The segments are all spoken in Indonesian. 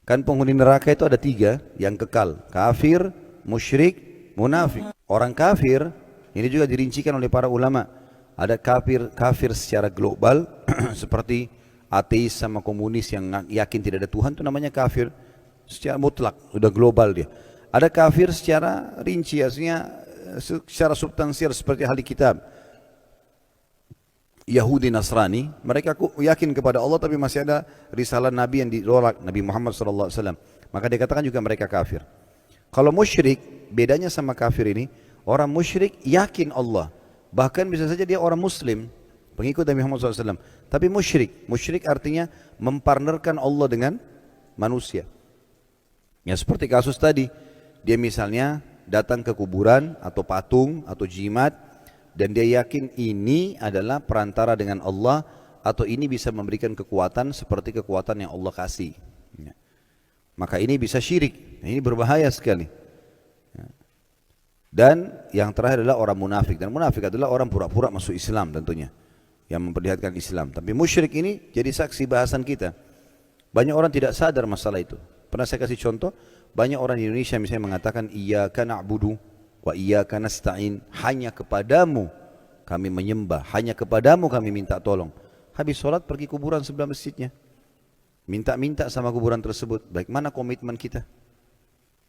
Kan penghuni neraka itu ada tiga yang kekal. Kafir, musyrik, munafik. Orang kafir, ini juga dirincikan oleh para ulama. Ada kafir secara global, seperti ateis sama komunis yang yakin tidak ada Tuhan, itu namanya kafir secara mutlak, sudah global dia. Ada kafir secara rinci, artinya secara substansial seperti ahli kitab. Yahudi Nasrani, mereka yakin kepada Allah tapi masih ada risalah Nabi yang ditolak, Nabi Muhammad SAW. Maka dikatakan juga mereka kafir. Kalau musyrik, bedanya sama kafir ini, orang musyrik yakin Allah. Bahkan bisa saja dia orang muslim, pengikut Nabi Muhammad SAW. Tapi musyrik artinya mempartnerkan Allah dengan manusia. Ya seperti kasus tadi, dia misalnya datang ke kuburan atau patung atau jimat, dan dia yakin ini adalah perantara dengan Allah atau ini bisa memberikan kekuatan seperti kekuatan yang Allah kasih. Ya. Maka ini bisa syirik. Nah, ini berbahaya sekali. Ya. Dan yang terakhir adalah orang munafik. Dan munafik adalah orang pura-pura masuk Islam tentunya, yang memperlihatkan Islam. Tapi musyrik ini jadi saksi bahasan kita. Banyak orang tidak sadar masalah itu. Pernah saya kasih contoh, banyak orang di Indonesia misalnya mengatakan iyyaka na'budu wa iyyaka nasta'in, hanya kepadamu kami menyembah, hanya kepadamu kami minta tolong. Habis sholat pergi kuburan sebelah masjidnya, minta-minta sama kuburan tersebut. Baik, mana komitmen kita?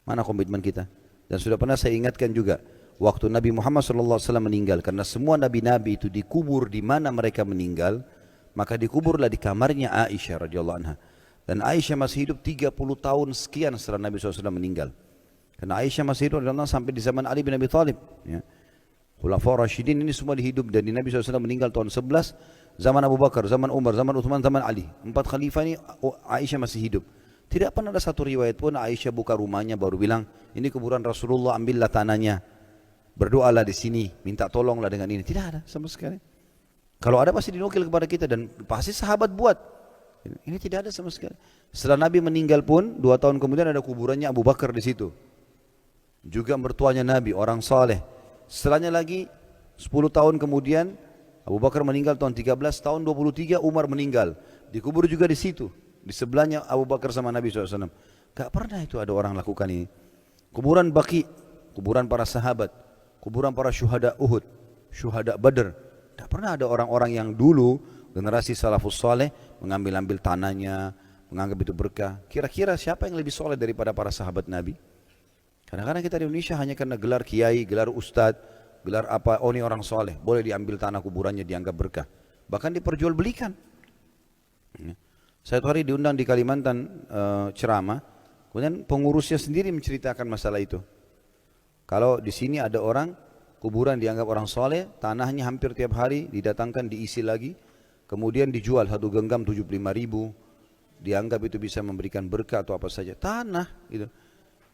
Mana komitmen kita? Dan sudah pernah saya ingatkan juga, waktu Nabi Muhammad SAW meninggal, karena semua nabi-nabi itu dikubur di mana mereka meninggal, maka dikuburlah di kamarnya Aisyah radhiyallahu anha. Dan Aisyah masih hidup 30 tahun sekian setelah Nabi SAW meninggal. Karena Aisyah masih hidup sampai di zaman Ali bin Abi Thalib. Ya. Khulafaur Rasyidin ini semua dihidup, dan di Nabi SAW meninggal tahun 11, zaman Abu Bakar, zaman Umar, zaman Uthman, zaman Ali. 4 khalifah ini Aisyah masih hidup. Tidak pernah ada satu riwayat pun Aisyah buka rumahnya baru bilang, ini kuburan Rasulullah, ambillah tanahnya, berdoalah di sini, minta tolonglah dengan ini. Tidak ada sama sekali. Kalau ada pasti dinukil kepada kita, dan pasti sahabat buat. Ini tidak ada sama sekali. Setelah Nabi meninggal pun 2 tahun kemudian ada kuburannya Abu Bakar di situ. Juga mertuanya Nabi, orang saleh. Setelahnya lagi 10 tahun kemudian Abu Bakar meninggal tahun 13, tahun 23 Umar meninggal. Dikubur juga di situ, di sebelahnya Abu Bakar sama Nabi SAW. Gak pernah itu ada orang lakukan ini. Kuburan Baqi, kuburan para sahabat, kuburan para syuhada Uhud, syuhada Badr. Gak pernah ada orang-orang yang dulu generasi salafus saleh mengambil-ambil tanahnya, menganggap itu berkah. Kira-kira siapa yang lebih soleh daripada para sahabat Nabi? Kadang-kadang kita di Indonesia hanya karena gelar kiai, gelar ustadz, gelar apa, oh ini orang soleh, boleh diambil tanah kuburannya, dianggap berkah. Bahkan diperjualbelikan. Saya hari diundang di Kalimantan ceramah, kemudian pengurusnya sendiri menceritakan masalah itu. Kalau di sini ada orang, kuburan dianggap orang soleh, tanahnya hampir tiap hari didatangkan, diisi lagi, kemudian dijual 1 genggam 75.000, dianggap itu bisa memberikan berkah atau apa saja. Tanah gitu.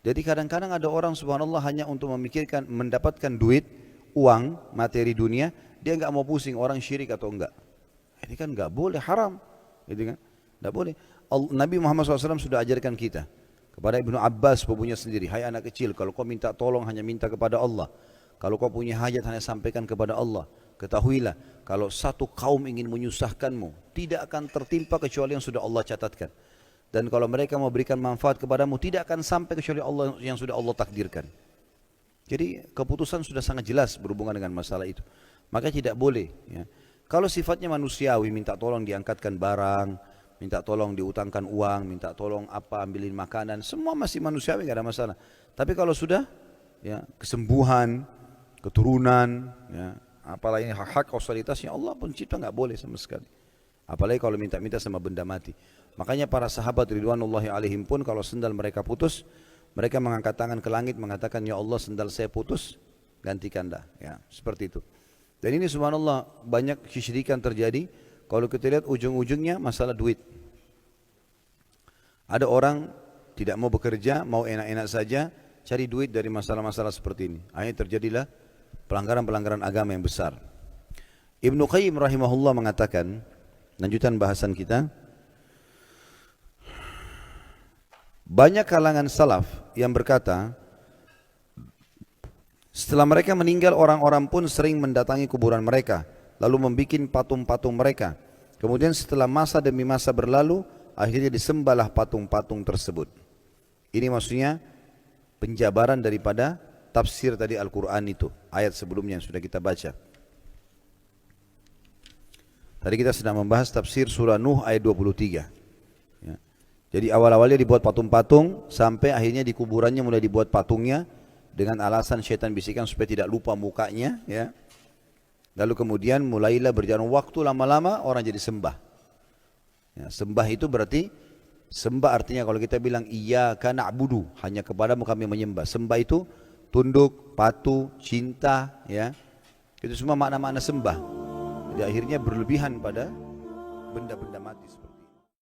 Jadi kadang-kadang ada orang subhanallah hanya untuk memikirkan mendapatkan duit, uang, materi dunia, dia enggak mau pusing orang syirik atau enggak. Ini kan enggak boleh, haram. Gitu kan? Enggak boleh. Nabi Muhammad SAW sudah ajarkan kita. Kepada Ibnu Abbas punya sendiri, hai anak kecil, kalau kau minta tolong hanya minta kepada Allah. Kalau kau punya hajat hanya sampaikan kepada Allah. Ketahuilah, kalau satu kaum ingin menyusahkanmu, tidak akan tertimpa kecuali yang sudah Allah catatkan. Dan kalau mereka mau berikan manfaat kepadamu, tidak akan sampai kecuali Allah yang sudah Allah takdirkan. Jadi keputusan sudah sangat jelas berhubungan dengan masalah itu. Maka tidak boleh. Ya. Kalau sifatnya manusiawi, minta tolong diangkatkan barang, minta tolong diutangkan uang, minta tolong apa, ambilin makanan, semua masih manusiawi, nggak ada masalah. Tapi kalau sudah ya, kesembuhan, keturunan, ya, apalagi hak kausalitasnya Allah pencipta nggak boleh sama sekali. Apalagi kalau minta-minta sama benda mati. Makanya para sahabat ridwanullahi alaihim pun kalau sendal mereka putus, mereka mengangkat tangan ke langit mengatakan, ya Allah sendal saya putus, gantikanlah. Ya, seperti itu. Dan ini subhanallah banyak kesyirikan terjadi. Kalau kita lihat ujung-ujungnya masalah duit. Ada orang tidak mau bekerja, mau enak-enak saja, cari duit dari masalah-masalah seperti ini. Akhirnya terjadilah pelanggaran-pelanggaran agama yang besar. Ibnu Qayyim rahimahullah mengatakan, lanjutan bahasan kita, banyak kalangan salaf yang berkata, setelah mereka meninggal orang-orang pun sering mendatangi kuburan mereka, lalu membuat patung-patung mereka. Kemudian setelah masa demi masa berlalu, akhirnya disembahlah patung-patung tersebut. Ini maksudnya penjabaran daripada tafsir tadi Al-Quran itu, ayat sebelumnya yang sudah kita baca. Tadi kita sedang membahas tafsir surah Nuh ayat 23. Ya. Jadi awal-awalnya dibuat patung-patung, sampai akhirnya di kuburannya mulai dibuat patungnya, dengan alasan syaitan bisikan supaya tidak lupa mukanya. Ya. Lalu kemudian mulailah berjalan waktu, lama-lama orang jadi sembah. Ya, sembah itu berarti, sembah artinya kalau kita bilang iyyaka na'budu, hanya kepadamu kami menyembah. Sembah itu tunduk, patuh, cinta, ya. Itu semua makna-makna sembah. Jadi akhirnya berlebihan pada benda-benda mati.